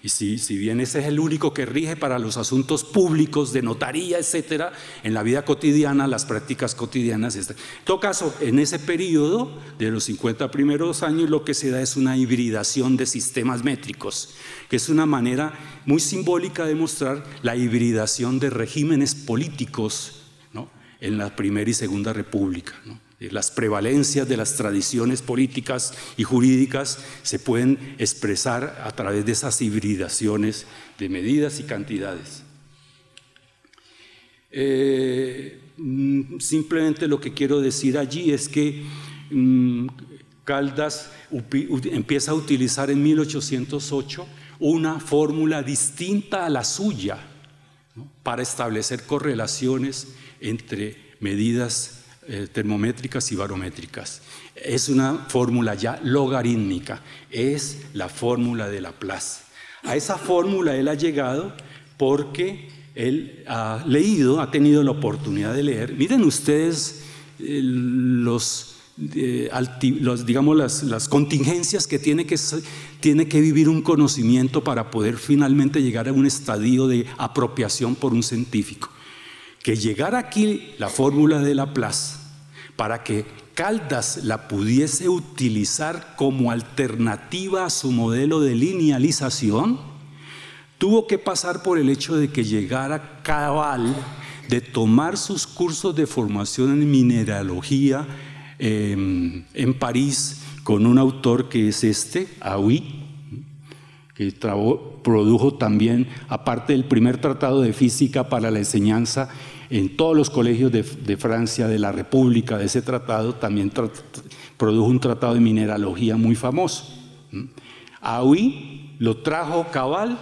Y si bien ese es el único que rige para los asuntos públicos de notaría, etcétera, en la vida cotidiana, las prácticas cotidianas. En todo caso, en ese periodo de los 50 primeros años, lo que se da es una hibridación de sistemas métricos, que es una manera muy simbólica de mostrar la hibridación de regímenes políticos, ¿no?, en la Primera y Segunda República, ¿no? Las prevalencias de las tradiciones políticas y jurídicas se pueden expresar a través de esas hibridaciones de medidas y cantidades. Simplemente lo que quiero decir allí es que Caldas empieza a utilizar en 1808 una fórmula distinta a la suya, ¿no?, para establecer correlaciones entre medidas termométricas y barométricas. Es una fórmula ya logarítmica, es la fórmula de Laplace. A esa fórmula él ha llegado porque él ha tenido la oportunidad de leer. Miren ustedes digamos las contingencias que tiene que tiene que vivir un conocimiento para poder finalmente llegar a un estadio de apropiación por un científico. Que llegara aquí la fórmula de Laplace para que Caldas la pudiese utilizar como alternativa a su modelo de linealización, tuvo que pasar por el hecho de que llegara cabal de tomar sus cursos de formación en mineralogía en París con un autor que es Hauy, que produjo también, aparte del primer tratado de física para la enseñanza en todos los colegios de Francia, de la República, de ese tratado, también produjo un tratado de mineralogía muy famoso. Hauy lo trajo Cabal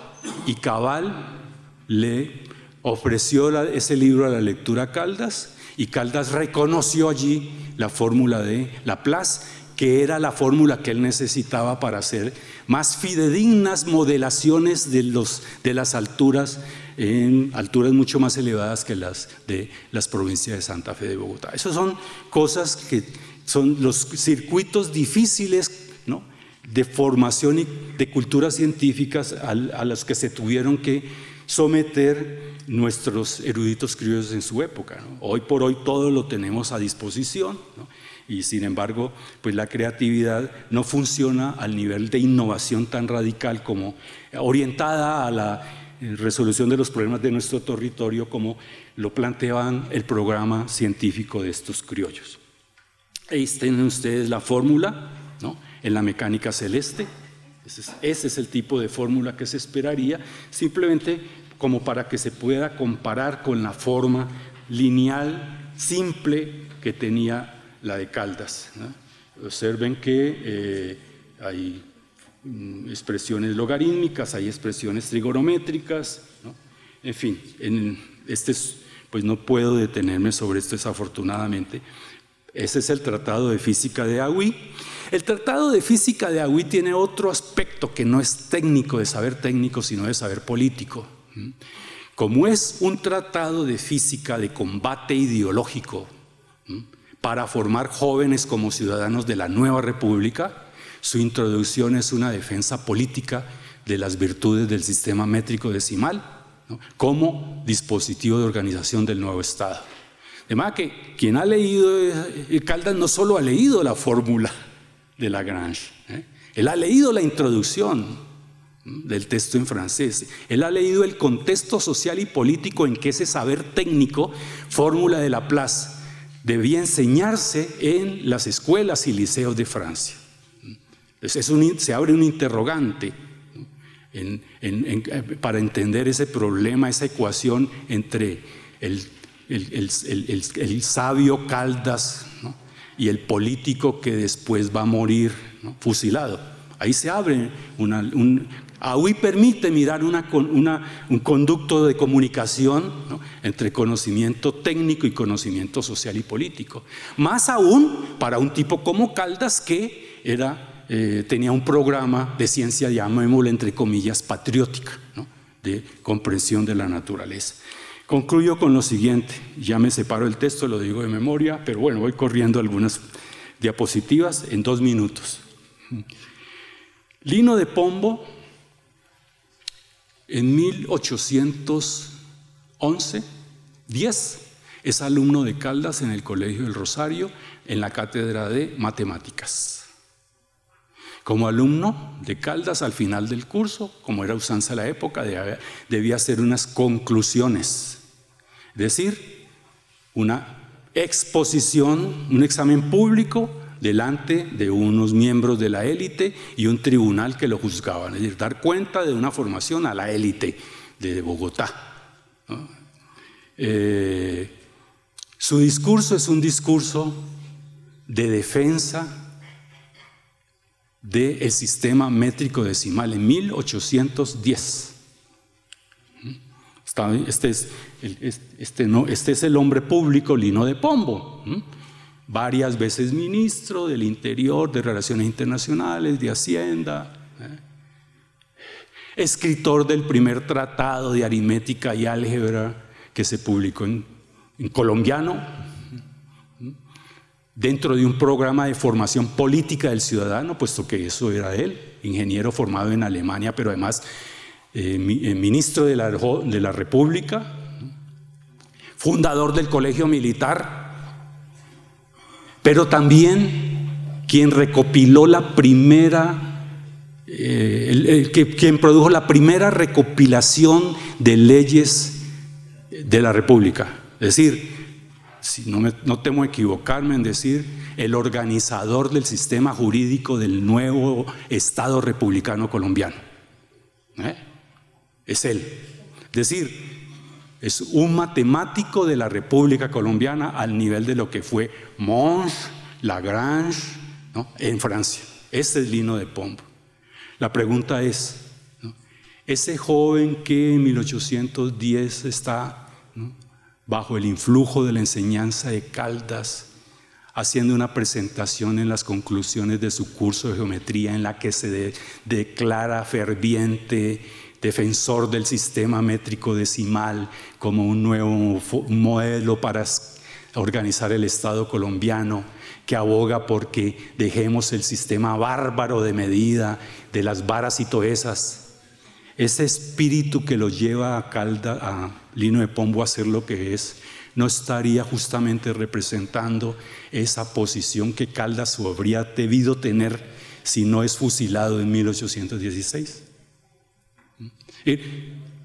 y Cabal le ofreció ese libro a la lectura a Caldas, y Caldas reconoció allí la fórmula de Laplace, que era la fórmula que él necesitaba para hacer más fidedignas modelaciones de las alturas, en alturas mucho más elevadas que las de las provincias de Santa Fe de Bogotá. Esas son cosas que son los circuitos difíciles, ¿no?, de formación y de culturas científicas a los que se tuvieron que someter nuestros eruditos criollos en su época, ¿no? Hoy por hoy todo lo tenemos a disposición, ¿no? Y sin embargo, pues la creatividad no funciona al nivel de innovación tan radical como orientada a la resolución de los problemas de nuestro territorio, como lo planteaban el programa científico de estos criollos. Ahí tienen ustedes la fórmula, ¿no?, en la mecánica celeste. Ese es el tipo de fórmula que se esperaría, simplemente como para que se pueda comparar con la forma lineal simple que tenía la de Caldas, ¿no? Observen que hay expresiones logarítmicas, hay expresiones trigonométricas, ¿no? En fin, pues no puedo detenerme sobre esto desafortunadamente. Ese es el Tratado de Física de Hauy. El Tratado de Física de Hauy tiene otro aspecto que no es técnico, de saber técnico, sino de saber político. Como es un tratado de física de combate ideológico para formar jóvenes como ciudadanos de la nueva república, su introducción es una defensa política de las virtudes del sistema métrico decimal, ¿no?, como dispositivo de organización del nuevo Estado. De manera que quien ha leído Caldas no solo ha leído la fórmula de Lagrange, él ha leído la introducción del texto en francés, él ha leído el contexto social y político en que ese saber técnico, fórmula de Laplace, debía enseñarse en las escuelas y liceos de Francia. Se abre un interrogante para entender ese problema, esa ecuación entre el sabio Caldas, ¿no?, y el político que después va a morir, ¿no?, fusilado. Ahí se abre Hauy permite mirar un conducto de comunicación, ¿no?, entre conocimiento técnico y conocimiento social y político. Más aún para un tipo como Caldas, que tenía un programa de ciencia, llamémosle entre comillas, patriótica, ¿no?, de comprensión de la naturaleza. Concluyo con lo siguiente, ya me separo el texto, lo digo de memoria, pero bueno, voy corriendo algunas diapositivas en 2 minutos. Lino de Pombo, en 1811, es alumno de Caldas en el Colegio del Rosario, en la cátedra de matemáticas. Como alumno de Caldas, al final del curso, como era usanza de la época, debía hacer unas conclusiones, es decir, una exposición, un examen público delante de unos miembros de la élite y un tribunal que lo juzgaban, es decir, dar cuenta de una formación a la élite de Bogotá, ¿no? Su discurso es un discurso de defensa del sistema métrico decimal en 1810. Este es el hombre público Lino de Pombo, varias veces ministro del Interior, de Relaciones Internacionales, de Hacienda, escritor del primer tratado de aritmética y álgebra que se publicó en colombiano, dentro de un programa de formación política del ciudadano, puesto que eso era él, ingeniero formado en Alemania, pero además ministro de la República, fundador del Colegio Militar, pero también quien recopiló la primera, quien produjo la primera recopilación de leyes de la República. Es decir, si no temo equivocarme en decir, el organizador del sistema jurídico del nuevo Estado republicano colombiano. Es él. Es decir, es un matemático de la República Colombiana al nivel de lo que fue Mons, Lagrange, ¿no?, en Francia. Este es Lino de Pombo. La pregunta es, ¿no?, ese joven que en 1810 está, ¿no?, bajo el influjo de la enseñanza de Caldas, haciendo una presentación en las conclusiones de su curso de geometría en la que se declara ferviente defensor del sistema métrico decimal como un nuevo modelo para organizar el Estado colombiano, que aboga porque dejemos el sistema bárbaro de medida de las varas y toesas. Ese espíritu que lo lleva a Lino de Pombo a ser lo que es, no estaría justamente representando esa posición que Caldas habría debido tener si no es fusilado en 1816.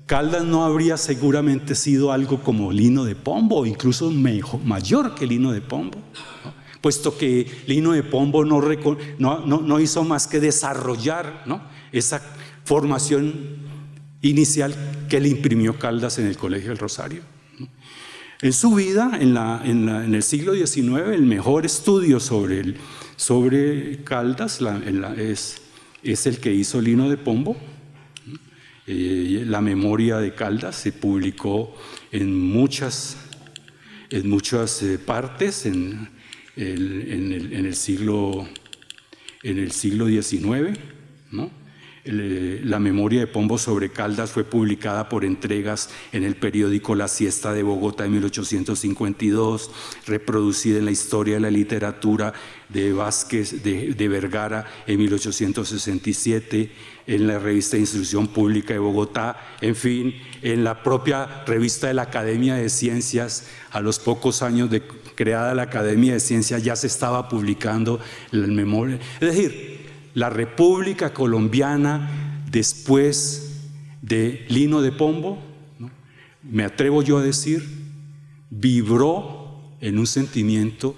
Caldas no habría seguramente sido algo como Lino de Pombo, incluso mayor que Lino de Pombo, ¿no?, puesto que Lino de Pombo no hizo más que desarrollar, ¿no?, esa formación inicial que le imprimió Caldas en el Colegio del Rosario. En su vida, en el siglo XIX, el mejor estudio sobre Caldas es el que hizo Lino de Pombo. La memoria de Caldas se publicó en muchas partes en el siglo XIX, ¿no? La memoria de Pombo sobre Caldas fue publicada por entregas en el periódico La Siesta de Bogotá en 1852, reproducida en la Historia de la Literatura de Vázquez de Vergara en 1867, en la revista de Instrucción Pública de Bogotá, en fin, en la propia revista de la Academia de Ciencias. A los pocos años de creada la Academia de Ciencias ya se estaba publicando la memoria. Es decir, la República Colombiana, después de Lino de Pombo, ¿no?, me atrevo yo a decir, vibró en un sentimiento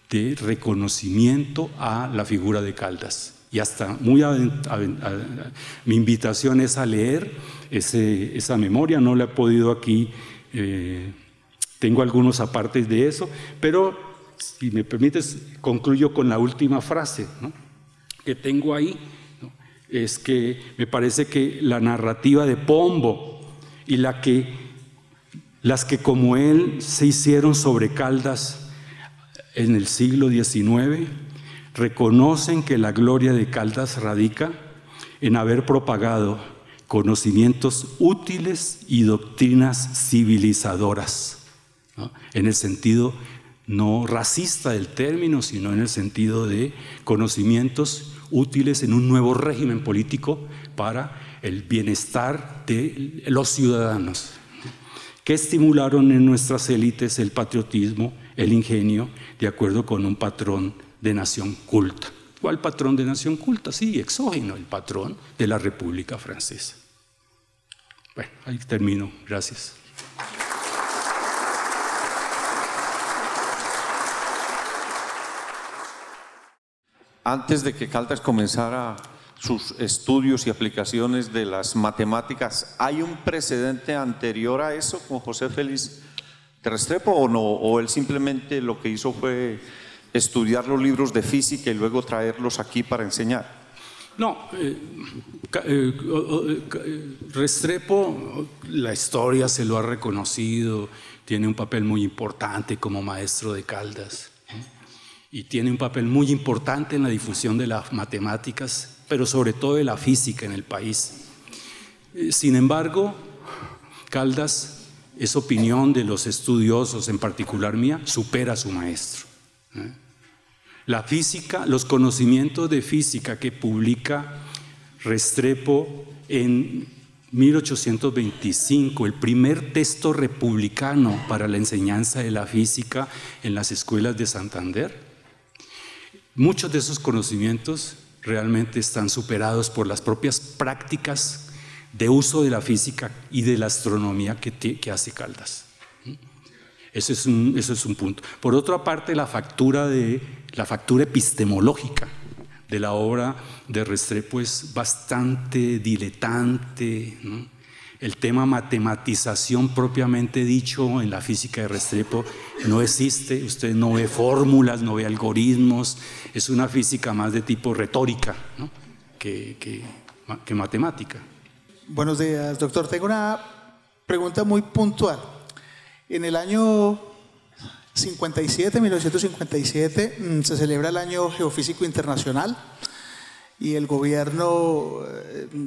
de reconocimiento a la figura de Caldas. Y hasta mi invitación es a leer esa memoria. No la he podido aquí, tengo algunos apartes de eso, pero si me permites concluyo con la última frase, ¿no?, que tengo ahí, ¿no?, es que me parece que la narrativa de Pombo y las que como él se hicieron sobre Caldas en el siglo XIX reconocen que la gloria de Caldas radica en haber propagado conocimientos útiles y doctrinas civilizadoras, ¿no?, en el sentido no racista del término, sino en el sentido de conocimientos útiles en un nuevo régimen político para el bienestar de los ciudadanos, que estimularon en nuestras élites el patriotismo, el ingenio, de acuerdo con un patrón de nación culta. ¿Cuál patrón de nación culta? Sí, exógeno, el patrón de la República Francesa. Bueno, ahí termino. Gracias. Antes de que Caldas comenzara sus estudios y aplicaciones de las matemáticas, ¿hay un precedente anterior a eso con José Félix de Restrepo o no? ¿O él simplemente lo que hizo fue estudiar los libros de física y luego traerlos aquí para enseñar? No, Restrepo, la historia se lo ha reconocido, tiene un papel muy importante como maestro de Caldas, y tiene un papel muy importante en la difusión de las matemáticas, pero sobre todo de la física en el país. Sin embargo, Caldas, es opinión de los estudiosos, en particular mía, supera a su maestro. La física, los conocimientos de física que publica Restrepo en 1825, el primer texto republicano para la enseñanza de la física en las escuelas de Santander, muchos de esos conocimientos realmente están superados por las propias prácticas de uso de la física y de la astronomía que hace Caldas. Eso es un punto. Por otra parte, la factura epistemológica de la obra de Restrepo es bastante diletante, ¿no? El tema matematización propiamente dicho en la física de Restrepo no existe. Usted no ve fórmulas, no ve algoritmos. Es una física más de tipo retórica, ¿no? que matemática. Buenos días, doctor. Tengo una pregunta muy puntual. En el año 1957, se celebra el Año Geofísico Internacional y el gobierno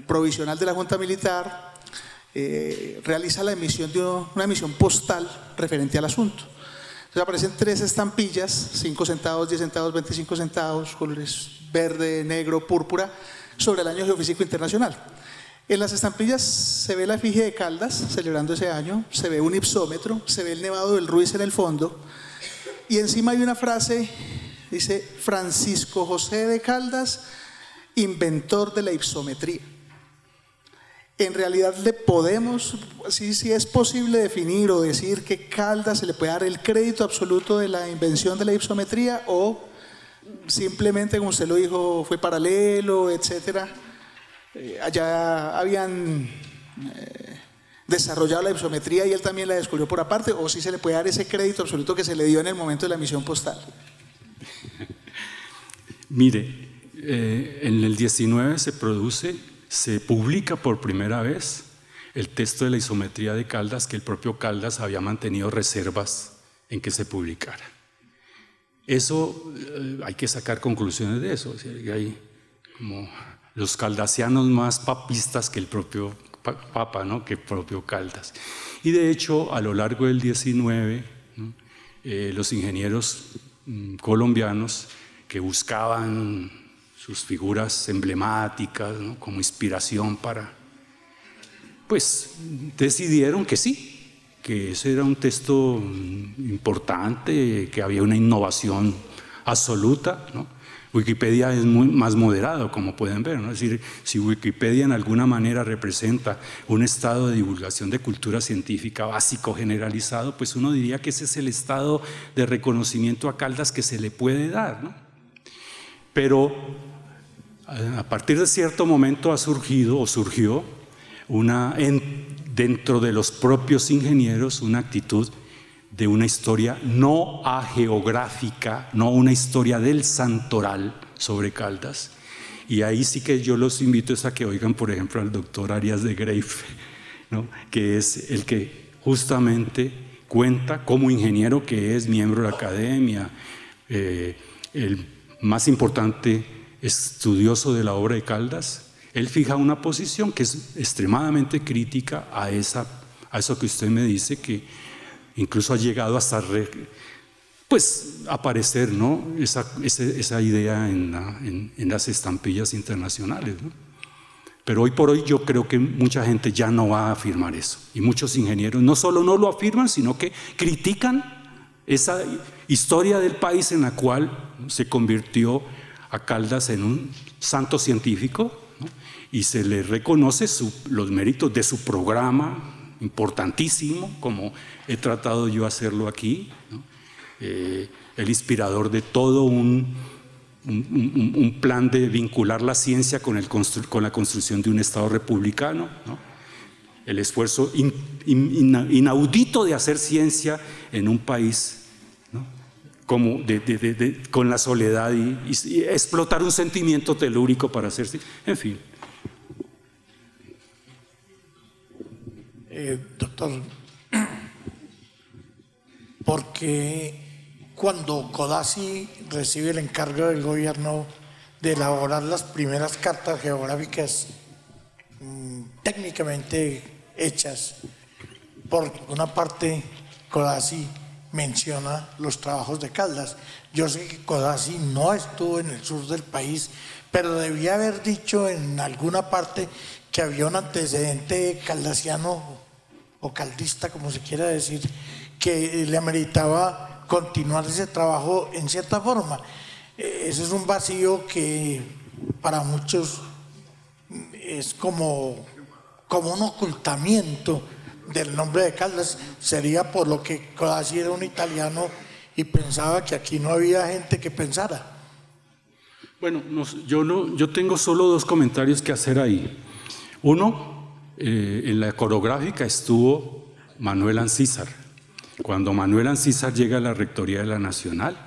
provisional de la Junta Militar realiza la emisión de una emisión postal referente al asunto. Entonces aparecen 3 estampillas, 5 centavos, 10 centavos, 25 centavos, colores verde, negro, púrpura, sobre el Año Geofísico Internacional. En las estampillas se ve la efigie de Caldas celebrando ese año, se ve un ipsómetro, se ve el Nevado del Ruiz en el fondo y encima hay una frase, dice Francisco José de Caldas, inventor de la ipsometría. En realidad le podemos, si es posible definir o decir que Caldas se le puede dar el crédito absoluto de la invención de la ipsometría o simplemente, como usted lo dijo, fue paralelo, etcétera. Allá habían desarrollado la ipsometría y él también la descubrió por aparte, o si se le puede dar ese crédito absoluto que se le dio en el momento de la emisión postal. Mire, en el 19 se publica por primera vez el texto de la isometría de Caldas, que el propio Caldas había mantenido reservas en que se publicara. Eso, hay que sacar conclusiones de eso. O sea, hay como los caldasianos más papistas que el propio Papa, ¿no? Que el propio Caldas. Y de hecho, a lo largo del 19, ¿no? Los ingenieros colombianos que buscaban sus figuras emblemáticas, ¿no? Como inspiración pues decidieron que sí, que ese era un texto importante, que había una innovación absoluta, ¿no? Wikipedia es más moderado, como pueden ver, ¿no? Es decir, si Wikipedia en alguna manera representa un estado de divulgación de cultura científica básico generalizado, pues uno diría que ese es el estado de reconocimiento a Caldas que se le puede dar, ¿no? Pero a partir de cierto momento surgió dentro de los propios ingenieros una actitud de una historia no ageográfica, no una historia del santoral sobre Caldas. Y ahí sí que yo los invito a que oigan, por ejemplo, al doctor Arias de Greiff, ¿no? Que es el que justamente cuenta como ingeniero que es, miembro de la academia, el más importante estudioso de la obra de Caldas. Él fija una posición que es extremadamente crítica a eso que usted me dice, que incluso ha llegado hasta aparecer, ¿no? esa idea en las estampillas internacionales, ¿no? Pero hoy por hoy yo creo que mucha gente ya no va a afirmar eso. Y muchos ingenieros no solo no lo afirman, sino que critican esa historia del país en la cual se convirtió a Caldas en un santo científico, ¿no? Y se le reconoce los méritos de su programa importantísimo, como he tratado yo hacerlo aquí, ¿no? El inspirador de todo un plan de vincular la ciencia con la construcción de un Estado republicano, ¿no? El esfuerzo inaudito de hacer ciencia en un país, ¿no? Como con la soledad y explotar un sentimiento telúrico para hacer ciencia, en fin. Doctor, porque cuando Codazzi recibe el encargo del gobierno de elaborar las primeras cartas geográficas técnicamente hechas, por una parte Codazzi menciona los trabajos de Caldas. Yo sé que Codazzi no estuvo en el sur del país, pero debía haber dicho en alguna parte que había un antecedente caldasiano o caldista, como se quiera decir, que le ameritaba continuar ese trabajo en cierta forma. Ese es un vacío que para muchos es como un ocultamiento del nombre de Caldas. Sería por lo que Codazzi era un italiano y pensaba que aquí no había gente que pensara. Bueno, yo tengo solo dos comentarios que hacer ahí. Uno, en la coreográfica estuvo Manuel Ancísar. Cuando Manuel Ancísar llega a la rectoría de la Nacional,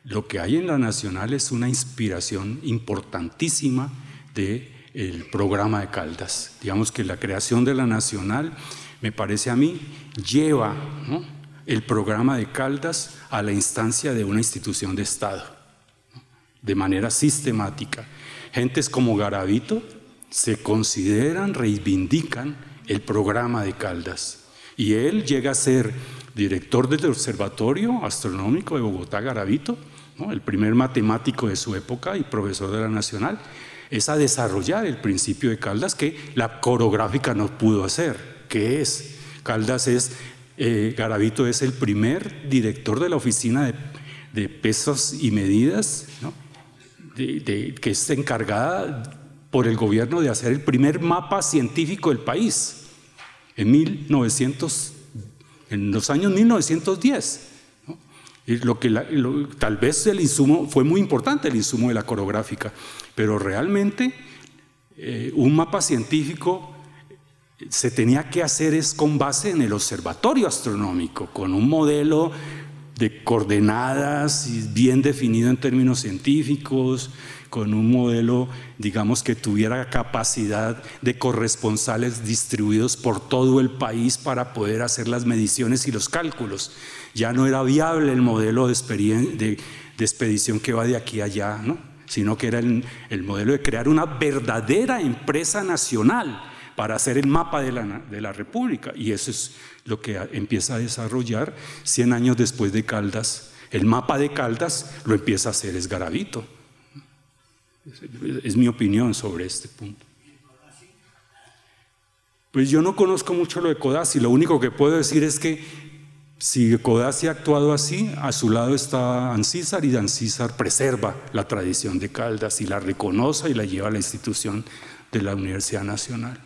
lo que hay en la Nacional es una inspiración importantísima del programa de Caldas. Digamos que la creación de la Nacional, me parece a mí, lleva, ¿no?, el programa de Caldas a la instancia de una institución de Estado, ¿no?, de manera sistemática. Gentes como Garavito se consideran, reivindican el programa de Caldas. Y él llega a ser director del Observatorio Astronómico de Bogotá, Garavito, ¿no?, el primer matemático de su época y profesor de la Nacional, es a desarrollar el principio de Caldas que la coreográfica no pudo hacer. ¿Qué es? Caldas es, Garavito es el primer director de la oficina de pesos y medidas, ¿no?, que es encargada por el gobierno de hacer el primer mapa científico del país en los años 1910. ¿no? Y tal vez el insumo fue muy importante, el insumo de la coreográfica, pero realmente un mapa científico se tenía que hacer es con base en el observatorio astronómico, con un modelo de coordenadas bien definido en términos científicos, con un modelo, digamos, que tuviera capacidad de corresponsales distribuidos por todo el país para poder hacer las mediciones y los cálculos. Ya no era viable el modelo de expedición que va de aquí a allá, ¿no?, sino que era el modelo de crear una verdadera empresa nacional para hacer el mapa de la República, y eso es lo que empieza a desarrollar 100 años después de Caldas. El mapa de Caldas lo empieza a hacer es Garavito. Es mi opinión sobre este punto. Pues yo no conozco mucho lo de Codazzi, lo único que puedo decir es que si Codazzi ha actuado así, a su lado está Ancísar, y Ancísar preserva la tradición de Caldas y la reconoce y la lleva a la institución de la Universidad Nacional.